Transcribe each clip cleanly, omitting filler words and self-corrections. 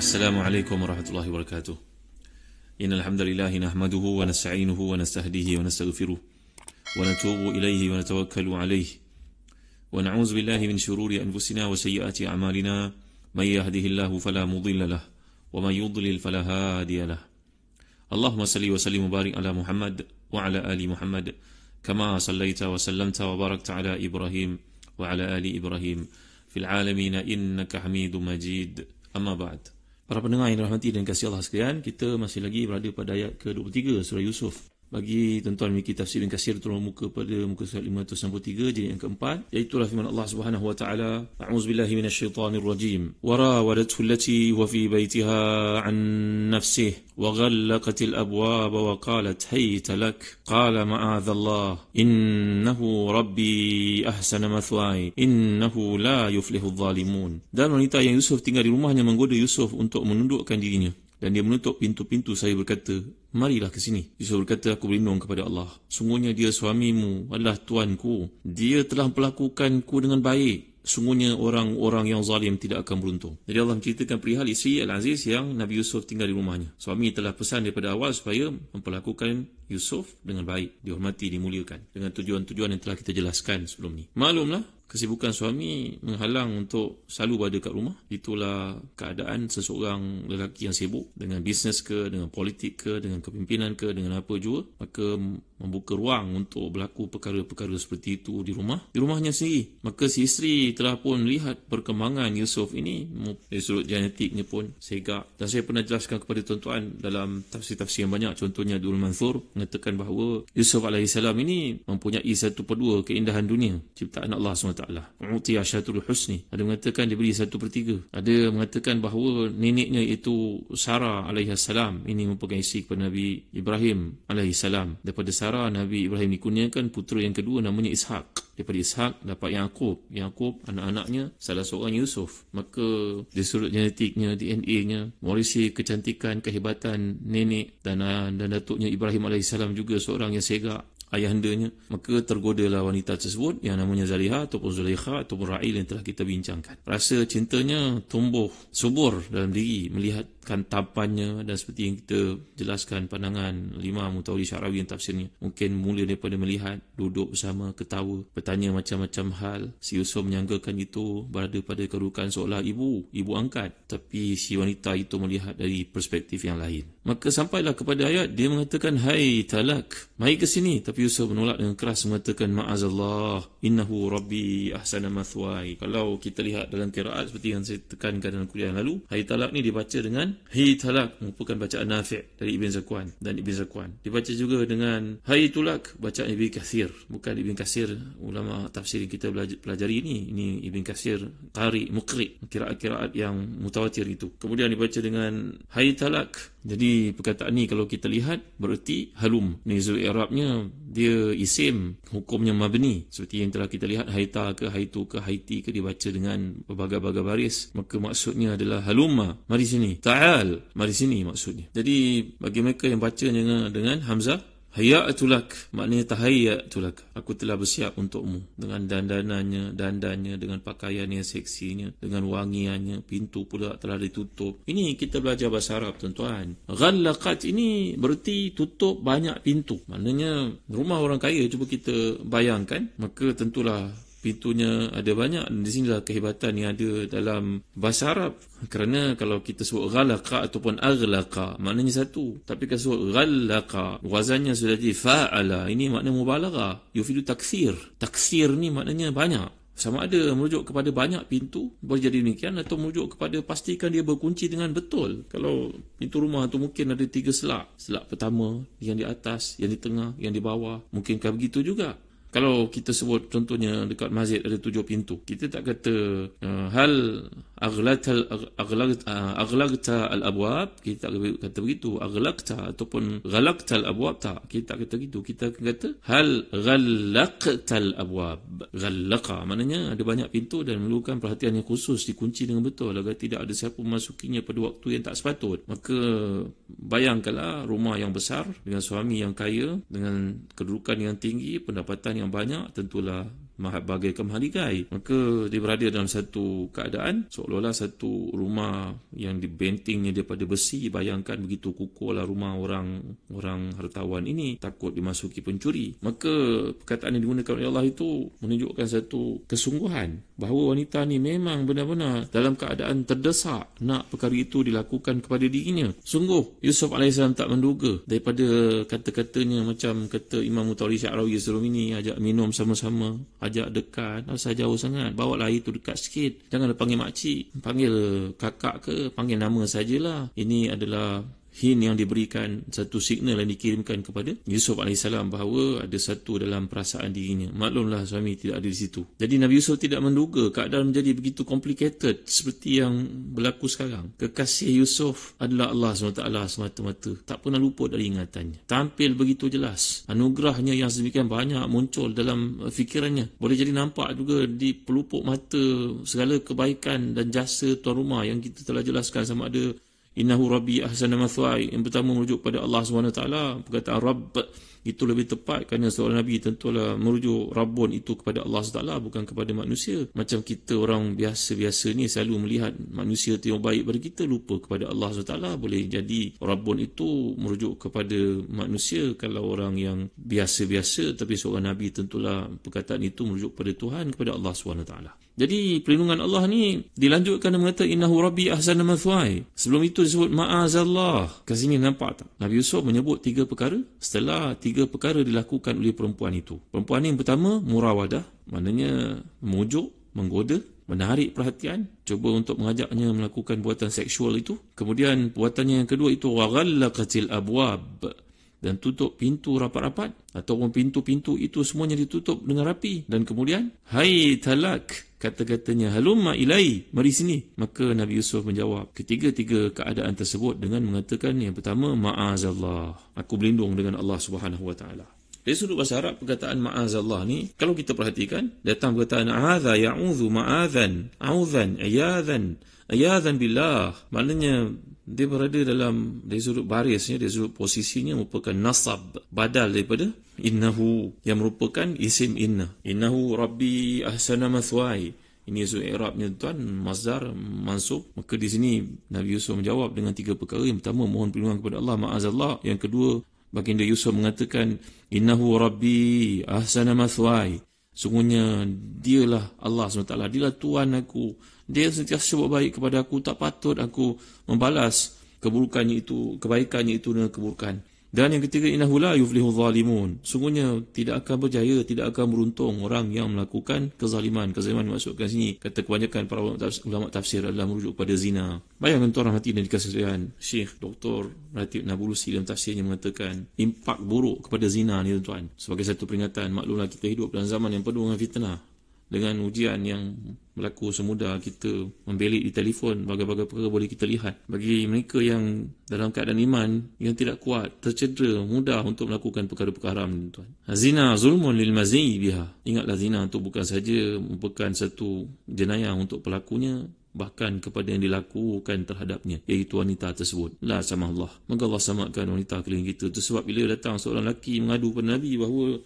السلام عليكم ورحمة الله وبركاته. إن الحمد لله نحمده ونستعينه ونستهديه ونستغفره ونتوب إليه ونتوكل عليه ونعوذ بالله من شرور أنفسنا وسيئات أعمالنا من يهده الله فلا مضل له ومن يضلل فلا هادي له. اللهم صل وسلم وبارك على محمد وعلى آل محمد كما صليت وسلمت وباركت على إبراهيم وعلى آل إبراهيم في العالمين إنك حميد مجيد. أما بعد. Para pendengar yang dirahmati dan kasih Allah sekalian, kita masih lagi berada pada ayat ke-23 surah Yusuf. Bagi tuan-tuan memiliki tafsir Ibn Katsir, turun muka pada muka surat 563 jadi yang keempat, iaitu firman Allah Subhanahu wa taala, a'udzubillahi minasyaitonir rajim. Wa rawadathu allati huwa fi baytiha an nafsihi wa ghallaqatil abwaba wa qalat hayta lak qala ma'adzallah innahu rabbi ahsana mathwaya innahu la yuflihudz zalimun. Dan wanita yang Yusuf tinggal di rumahnya menggoda Yusuf untuk menundukkan dirinya. Dan dia menutup pintu-pintu saya berkata, marilah ke sini. Yusuf berkata, aku berlindung kepada Allah. Sungguhnya dia suamimu adalah tuanku. Dia telah memperlakukanku dengan baik. Sungguhnya orang-orang yang zalim tidak akan beruntung. Jadi Allah menceritakan perihal isteri Al-Aziz yang Nabi Yusuf tinggal di rumahnya. Suami telah pesan daripada awal supaya memperlakukan Yusuf dengan baik, dihormati, dimuliakan, dengan tujuan-tujuan yang telah kita jelaskan sebelum ni. Maklumlah, kesibukan suami menghalang untuk selalu berada kat rumah. Itulah keadaan seseorang lelaki yang sibuk dengan bisnes ke, dengan politik ke, dengan kepimpinan ke, dengan apa jua. Maka membuka ruang untuk berlaku perkara-perkara seperti itu di rumahnya sendiri. Maka si isteri telah pun melihat perkembangan Yusuf ini dari sudut genetiknya pun segak. Dan saya pernah jelaskan kepada tuan-tuan dalam tafsir-tafsir yang banyak, contohnya Abdul Mansur mengatakan bahawa Yusuf AS ini mempunyai 1/2 keindahan dunia ciptaan Allah SWT. U'tiya syatul husni. Ada mengatakan diberi 1/3. Ada mengatakan bahawa neneknya itu Sarah AS ini merupakan isteri kepada Nabi Ibrahim AS. Daripada Sarah, Nabi Ibrahim dikurniakan putera yang kedua namanya Ishak. Daripada Ishak dapat Yaqub, anak-anaknya salah seorang Yusuf. Maka dari sudut genetiknya, DNA-nya, mewarisi kecantikan, kehebatan nenek dan datuknya Ibrahim AS juga seorang yang segak, ayahandanya. Maka tergodalah wanita tersebut yang namanya Zaliha ataupun Zulaikha ataupun Ra'il yang telah kita bincangkan. Rasa cintanya tumbuh subur dalam diri melihatkan tampannya, dan seperti yang kita jelaskan pandangan Imam Mutawalli Sya'rawi yang tafsirnya, mungkin mula daripada melihat, duduk bersama, ketawa, bertanya macam-macam hal. Si Yusuf menyangkakan itu berada pada kedudukan seolah ibu angkat, tapi si wanita itu melihat dari perspektif yang lain. Maka sampailah kepada ayat dia mengatakan, hai talak, mari ke sini. Tapi Yusuf menolak dengan keras mengatakan, ma'azallah innahu rabbi ahsana mathwaya. Kalau kita lihat dalam qiraat seperti yang saya tekankan dalam kuliah yang lalu, hai talak ni dibaca dengan hai talak, merupakan bacaan Nafi' dari Ibn Zakwan dan Ibn Zakwan. Dibaca juga dengan hai tulak, bacaan Ibn Katsir, bukan Ibn Katsir ulama tafsir yang kita pelajari ini Ibn Katsir qari muqri, qiraat-qiraat yang mutawatir itu. Kemudian dibaca dengan hai talak. Jadi perkataan ni kalau kita lihat bererti halum. Nizul i'rabnya dia isim, hukumnya mabni. Seperti yang telah kita lihat, haita ke, haitu ke, haiti ke dibaca dengan berbagai-bagai baris. Maka maksudnya adalah halumma, mari sini. Ta'al, mari sini maksudnya. Jadi bagi mereka yang bacanya dengan hamzah, hayatulak, maknanya tahayyatulak, aku telah bersiap untukmu, dengan dandannya, dengan pakaiannya seksinya, dengan wangiannya, pintu pula telah ditutup. Ini kita belajar bahasa Arab tuan-tuan. Ghallaqat ini berarti tutup banyak pintu. Maknanya rumah orang kaya, cuba kita bayangkan, maka tentulah pintunya ada banyak. Di sinilah kehebatan yang ada dalam bahasa Arab. Kerana kalau kita sebut ghalaqa ataupun aghlaqa, maknanya satu. Tapi kalau sebut ghallaqa, wazannya sudah jadi fa'ala. Ini makna mubalaghah, yufidu takthir. Takthir ni maknanya banyak. Sama ada merujuk kepada banyak pintu, boleh jadi demikian, atau merujuk kepada pastikan dia berkunci dengan betul. Kalau pintu rumah tu mungkin ada 3 selak. Selak pertama, yang di atas, yang di tengah, yang di bawah. Mungkinkah begitu juga? Kalau kita sebut contohnya dekat masjid ada 7 pintu, kita tak kata hal aghlaqta al-abwab, kita tak kata begitu. Aghlaqta ataupun ghalaqta al-abwab, tak, kita tak kata begitu. Kita kata hal ghallaqta al-abwab. Ghallaqa maknanya ada banyak pintu dan memerlukan perhatian yang khusus, dikunci dengan betul agar tidak ada siapa memasukinya pada waktu yang tak sepatut. Maka bayangkanlah rumah yang besar dengan suami yang kaya, dengan kedudukan yang tinggi, pendapatan yang banyak, tentulah bagaikan mahligai. Maka dia berada dalam satu keadaan seolah-olah satu rumah yang dibentingnya daripada besi. Bayangkan begitu kukuhlah rumah orang hartawan ini, takut dimasuki pencuri. Maka perkataan yang digunakan oleh Allah itu menunjukkan satu kesungguhan bahawa wanita ni memang benar-benar dalam keadaan terdesak nak perkara itu dilakukan kepada dirinya. Sungguh Yusuf AS tak menduga daripada kata-katanya, macam kata Imam Mutawalli Sya'rawi sebelum ini, ajak minum sama-sama, ajak dekat, asal jauh sangat, bawa air tu dekat sikit, janganlah panggil makcik, panggil kakak ke, panggil nama sajalah. Ini adalah hint yang diberikan, satu signal yang dikirimkan kepada Yusuf AS bahawa ada satu dalam perasaan dirinya. Maklumlah suami tidak ada di situ. Jadi Nabi Yusuf tidak menduga keadaan menjadi begitu complicated seperti yang berlaku sekarang. Kekasih Yusuf adalah Allah SWT semata-mata, tak pernah luput dari ingatannya. Tampil begitu jelas, anugerahnya yang sedemikian banyak muncul dalam fikirannya. Boleh jadi nampak juga di pelupuk mata segala kebaikan dan jasa tuan rumah yang kita telah jelaskan, sama ada Innahu Rabbi ahsana mathwaya, yang pertama merujuk pada Allah SWT. Perkataan Rabb itu lebih tepat kerana seorang Nabi tentulah merujuk Rabbun itu kepada Allah SWT, bukan kepada manusia. Macam kita orang biasa-biasa ni selalu melihat manusia tu yang baik pada kita, lupa kepada Allah SWT. Boleh jadi Rabbun itu merujuk kepada manusia kalau orang yang biasa-biasa, tapi seorang Nabi tentulah perkataan itu merujuk kepada Tuhan, kepada Allah SWT. Jadi perlindungan Allah ni dilanjutkan dengan mengatakan Innahu Rabbi ahsana mathwaya. Sebelum itu disebut ma'azallah. Kat sini nampak tak? Nabi Yusuf menyebut 3 perkara setelah 3 perkara dilakukan oleh perempuan itu. Perempuan ni yang pertama murawadah, maknanya memujuk, menggoda, menarik perhatian, cuba untuk mengajaknya melakukan buatan seksual itu. Kemudian buatannya yang kedua itu waghallaqatil abwab, dan tutup pintu rapat-rapat, ataupun pintu-pintu itu semuanya ditutup dengan rapi. Dan kemudian hai talak, kata-katanya halumma ilai, mari sini. Maka Nabi Yusuf menjawab ketiga-tiga keadaan tersebut dengan mengatakan yang pertama ma'azallah, aku berlindung dengan Allah Subhanahu Wa Taala. Dari sudut bahasa Arab, perkataan ma'azallah ni kalau kita perhatikan, datang perkataan a'adha ya'udhu ma'adhan, a'udhan ayadhan billah, maknanya dia berada dalam, dari sudut barisnya, dari sudut posisinya merupakan nasab, badal daripada innahu, yang merupakan isim inna. Innahu Rabbi ahsana mathwaya. Ini sudut i'rabnya tuan, masdar mansub. Maka di sini Nabi Yusuf menjawab dengan 3 perkara. Yang pertama mohon perlindungan kepada Allah, ma'azallah. Yang kedua, baginda Yusuf mengatakan innahu Rabbi ahsana mathwaya, sungguhnya dialah Allah SWT, dialah Tuhan aku, dia sentiasa buat baik kepada aku, tak patut aku membalas keburukannya itu, kebaikannya itu dengan keburukan. Dan yang ketiga, innahu la yuflihu zalimun, sungguhnya tidak akan berjaya, tidak akan beruntung orang yang melakukan kezaliman. Kezaliman dimaksudkan sini, kata kebanyakan para ulama tafsir adalah merujuk pada zina. Bayangkan tuan rahmati dan dikasih sekalian, Syekh Dr. Ratib Nabulusi dalam tafsirnya mengatakan impak buruk kepada zina ni tuan, sebagai satu peringatan. Maklumlah kita hidup dalam zaman yang penuh dengan fitnah, dengan ujian yang berlaku semudah kita membelik di telefon, bagai-bagai perkara boleh kita lihat. Bagi mereka yang dalam keadaan iman yang tidak kuat, tercedera, mudah untuk melakukan perkara-perkara haram, tuan. Zina zulmun lil mazii biha. Ingatlah, zina itu bukan saja merupakan satu jenayah untuk pelakunya, bahkan kepada yang dilakukan terhadapnya, iaitu wanita tersebut. La sama Allah. Moga Allah samakan wanita keliling kita. Itu sebab bila datang seorang lelaki mengadu kepada Nabi bahawa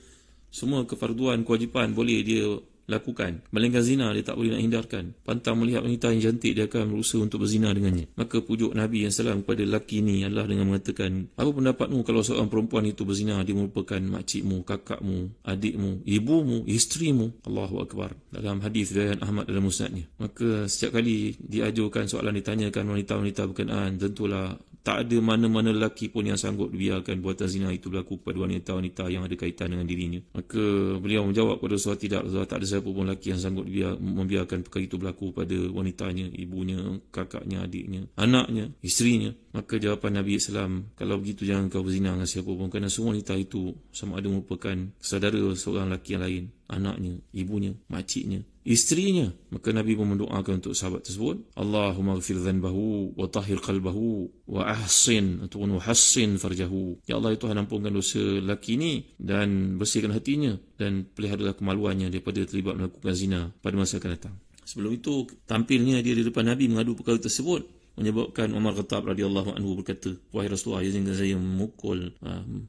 semua kefarduan, kewajipan boleh dia lakukan, melainkan zina dia tak boleh nak hindarkan, pantang melihat wanita yang cantik dia akan berusaha untuk berzina dengannya. Maka pujuk Nabi yang salam kepada lelaki ini adalah dengan mengatakan, apa pendapatmu kalau seorang perempuan itu berzina, dia merupakan makcikmu, kakakmu, adikmu, ibumu, isterimu. Allahu Akbar. Dalam hadis riwayat Ahmad dalam musnadnya. Maka setiap kali diajukan soalan, ditanyakan wanita-wanita berkenaan, tentulah tak ada mana-mana lelaki pun yang sanggup biarkan buatan zina itu berlaku kepada wanita-wanita yang ada kaitan dengan dirinya. Maka beliau menjawab kepada Rasulullah, tidak, Rasulullah, tak ada siapa pun lelaki yang sanggup membiarkan perkara itu berlaku pada wanitanya, ibunya, kakaknya, adiknya, anaknya, isterinya. Maka jawapan Nabi SAW, kalau begitu jangan kau berzina dengan siapa pun, kerana semua wanita itu sama ada merupakan saudara seorang lelaki yang lain, anaknya, ibunya, makciknya, isterinya. Maka Nabi pun mendoakan untuk sahabat tersebut, Allahumma ghfir dhanbahu wa tahhir qalbahu wa ahsin ataupun wahassin farjahu. Ya Allah, itu ampunkan dosa lelaki ini dan bersihkan hatinya, dan peliharalah kemaluannya daripada terlibat melakukan zina pada masa akan datang. Sebelum itu, tampilnya dia di depan Nabi mengadu perkara tersebut menyebabkan Umar Khattab radhiyallahu anhu berkata, wahai Rasulullah, izinkan saya memukul,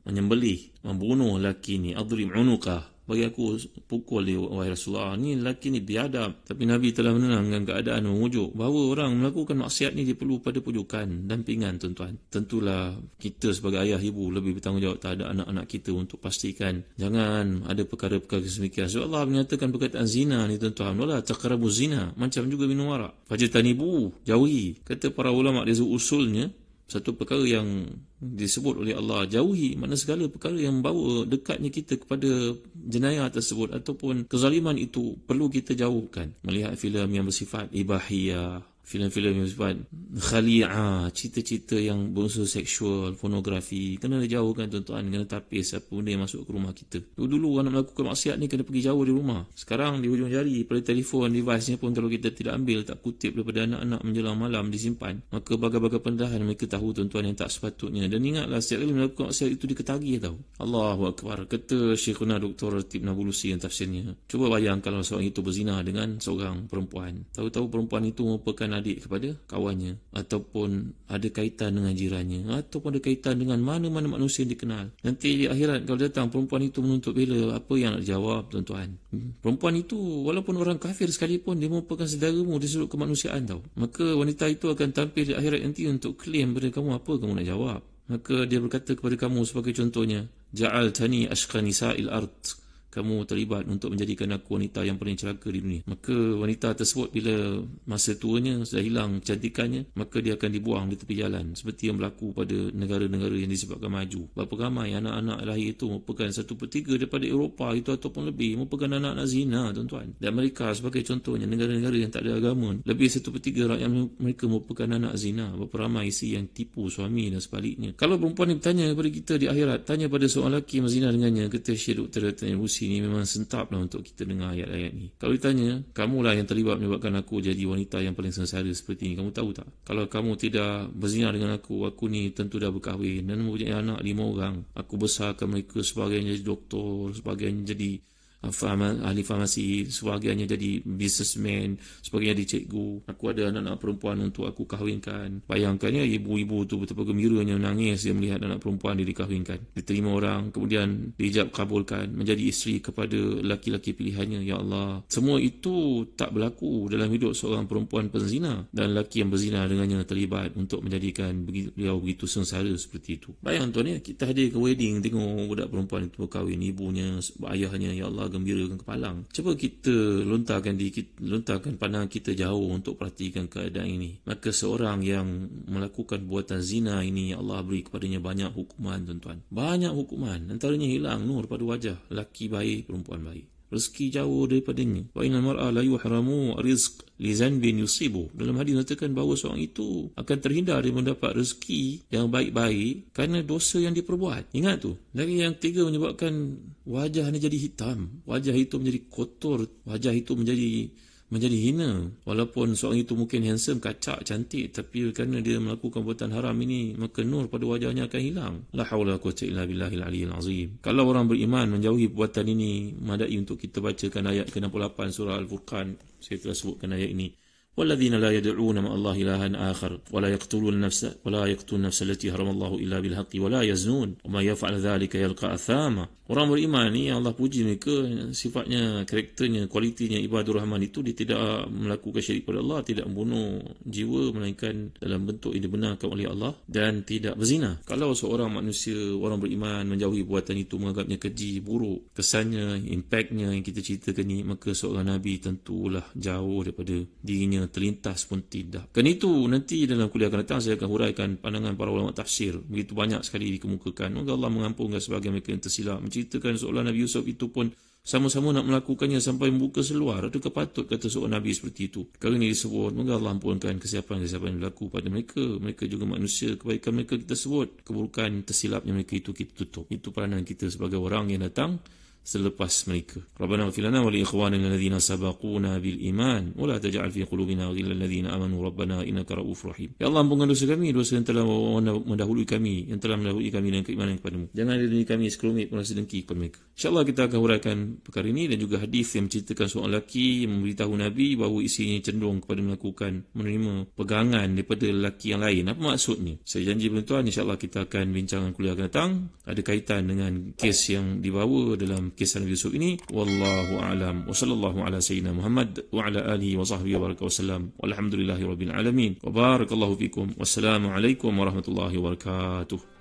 menyembelih, membunuh lelaki ini, adrim unuqah, bagi aku pukul dia, wahai Rasulullah, ni lelaki ni biadab. Tapi Nabi telah menenangkan keadaan, memujuk bahawa orang melakukan maksiat ni dia perlu pada pujukan, dampingan tuan-tuan. Tentulah kita sebagai ayah ibu lebih bertanggungjawab terhadap anak-anak kita untuk pastikan jangan ada perkara-perkara semikian. Sebab Allah menyatakan perkataan zina ni tuan-tuan, wala taqrabu zina, macam juga minum arak. Fajtanibu, jauhi. Kata para ulama dia usulnya satu perkara yang disebut oleh Allah, jauhi, makna segala perkara yang membawa dekatnya kita kepada jenayah tersebut ataupun kezaliman itu perlu kita jauhkan. Melihat filem yang bersifat ibahiyah, filem-filem yang bersifat khali'ah, cerita-cerita yang berunsur seksual, pornografi, kena dijauhkan tuan-tuan, kena tapis apa benda yang masuk ke rumah kita. Dulu orang nak melakukan maksiat ni kena pergi jauh di rumah. Sekarang di hujung jari, pada telefon, device-nya pun kalau kita tidak ambil, tak kutip daripada anak-anak menjelang malam disimpan, maka bagai-bagai pendahan mereka tahu tuan-tuan yang tak sepatutnya. Dan ingatlah, setiap kali melakukan maksiat itu diketagi tahu. Allahu Akbar. Kata Syekhuna Dr. Ratib Nabulusi yang tafsirnya, cuba bayang kalau seorang itu berzina dengan seorang perempuan. Tahu-tahu perempuan itu merupakan adik kepada kawannya, ataupun ada kaitan dengan jirannya, ataupun ada kaitan dengan mana-mana manusia yang dikenal. Nanti di akhirat kalau datang perempuan itu menuntut bela, apa yang nak dijawab tuan-tuan? Perempuan itu walaupun orang kafir sekalipun, dia merupakan saudaramu di sudut kemanusiaan tahu. Maka wanita itu akan tampil di akhirat nanti untuk klaim pada kamu, apa kamu nak jawab? Maka dia berkata kepada kamu sebagai contohnya, ja'altani ashqa nisa'il ard, kamu terlibat untuk menjadikan aku wanita yang paling celaka di dunia. Maka wanita tersebut bila masa tuanya sudah hilang kecantikannya, maka dia akan dibuang di tepi jalan, seperti yang berlaku pada negara-negara yang disebabkan maju. Berapa ramai anak-anak lahir itu merupakan 1/3 daripada Eropah itu ataupun lebih merupakan anak-anak zina tuan-tuan. Dan Amerika sebagai contohnya, negara-negara yang tak ada agama, lebih 1/3 rakyat mereka merupakan anak zina. Berapa ramai isteri yang tipu suami dan sebaliknya. Kalau perempuan ni bertanya kepada kita di akhirat, tanya pada seorang lelaki yang berzina dengannya, kata Syekh Dr. Busi, ini memang sentaplah untuk kita dengar ayat-ayat ni. Kalau ditanya, kamulah yang terlibat menyebabkan aku jadi wanita yang paling sengsara seperti ini, kamu tahu tak? Kalau kamu tidak berzina dengan aku ni tentu dah berkahwin dan mempunyai anak 5 orang. Aku besarkan mereka, sebahagian jadi doktor, sebahagian jadi ahli farmasi, sebahagiannya jadi businessman, sebahagiannya jadi cikgu. Aku ada anak-anak perempuan untuk aku kahwinkan. Bayangkan ya, ibu-ibu tu betapa gembiranya menangis dia melihat anak perempuan dia dikahwinkan, diterima orang, kemudian diijab kabulkan menjadi isteri kepada laki-laki pilihannya. Ya Allah, semua itu tak berlaku dalam hidup seorang perempuan penzina, dan lelaki yang berzina dengannya terlibat untuk menjadikan beliau begitu sengsara seperti itu. Bayang tuan ya, kita hadir ke wedding, tengok budak perempuan itu berkahwin, ibunya, ayahnya, ya Allah, gembira ke kepalang. Cuba kita lontarkan pandangan kita jauh untuk perhatikan keadaan ini. Maka seorang yang melakukan buatan zina ini, Allah beri kepadanya banyak hukuman tuan-tuan. Banyak hukuman. Antaranya hilang nur pada wajah. Laki baik, perempuan baik. Rezeki jauh daripadanya. Wa innal mar'a la yuhramu rizq li zanbin yusibu. Dalam hadis dikatakan bahawa seorang itu akan terhindar dari mendapat rezeki yang baik-baik kerana dosa yang diperbuat. Ingat tu. Lagi yang ketiga menyebabkan wajahnya jadi hitam. Wajah itu menjadi kotor. Wajah itu menjadi hina. Walaupun seorang itu mungkin handsome, kacak, cantik, tapi kerana dia melakukan perbuatan haram ini, maka nur pada wajahnya akan hilang. La haula quwwata illa billahil aliyyil azim. Kalau orang beriman menjauhi perbuatan ini, madai untuk kita bacakan ayat ke-68 surah Al-Furqan. Saya telah sebutkan ayat ini. والذين لا يدعون مع الله إلها آخر ولا يقتلون النفس التي حرم الله إلا بالحق ولا يزنون وما يفعل ذلك يلقى أثاما. Orang beriman ni Allah puji mereka, sifatnya, karakternya, kualitinya ibadur rahman itu, dia tidak melakukan syirik pada Allah, tidak membunuh jiwa melainkan dalam bentuk yang dibenarkan oleh Allah, dan tidak berzina. Kalau seorang manusia, orang beriman menjauhi buatan itu, menganggapnya keji, buruk, kesannya, impactnya yang kita ceritakan ni, maka seorang Nabi tentulah jauh daripada dirinya terlintas pun tidak. Kan itu nanti dalam kuliah akan datang saya akan huraikan pandangan para ulama tafsir. Begitu banyak sekali dikemukakan. Moga Allah mengampunkan sebagian mereka yang tersilap, menceritakan seolah Nabi Yusuf itu pun sama-sama nak melakukannya sampai membuka seluar. Adakah patut kata seorang Nabi seperti itu? Kali ini disebut, moga Allah ampunkan kesiapan-kesiapan yang berlaku pada mereka. Mereka juga manusia, kebaikan mereka kita sebut, keburukan tersilapnya mereka itu kita tutup. Itu peranan kita sebagai orang yang datang selepas mereka. Rabbana ighfir lana wa li ikhwanina alladhina sabaquna bil iman wa la taj'al fi qulubina ghillan lil ladzina amanu rabbana innaka ra'ufur rahim. Ya Allah, ampunkan dosa kami, dosa yang telah mendahului kami, yang telah mendahului kami dengan keimanan kepadamu. Jangan ada diri kami sekelumit pun rasa dengki kepada mereka. InsyaAllah kita akan huraikan perkara ini dan juga hadis yang menceritakan seorang lelaki yang memberitahu Nabi bahawa isinya cenderung kepada menerima pegangan daripada lelaki yang lain. Apa maksudnya? Saya janji tuan, insyaAllah kita akan bincangkan kuliah akan datang. Ada kaitan dengan kes yang dibawa dalam kisah Nabi Yusuf ini. Wallahu a'lam. Wa sallallahu ala sayyidina Muhammad wa ala alihi wa sahbihi wa baraka wa sallam. Walhamdulillahi rabbil alamin. Wa barakallahu fikum. Wassalamu alaikum warahmatullahi wabarakatuh.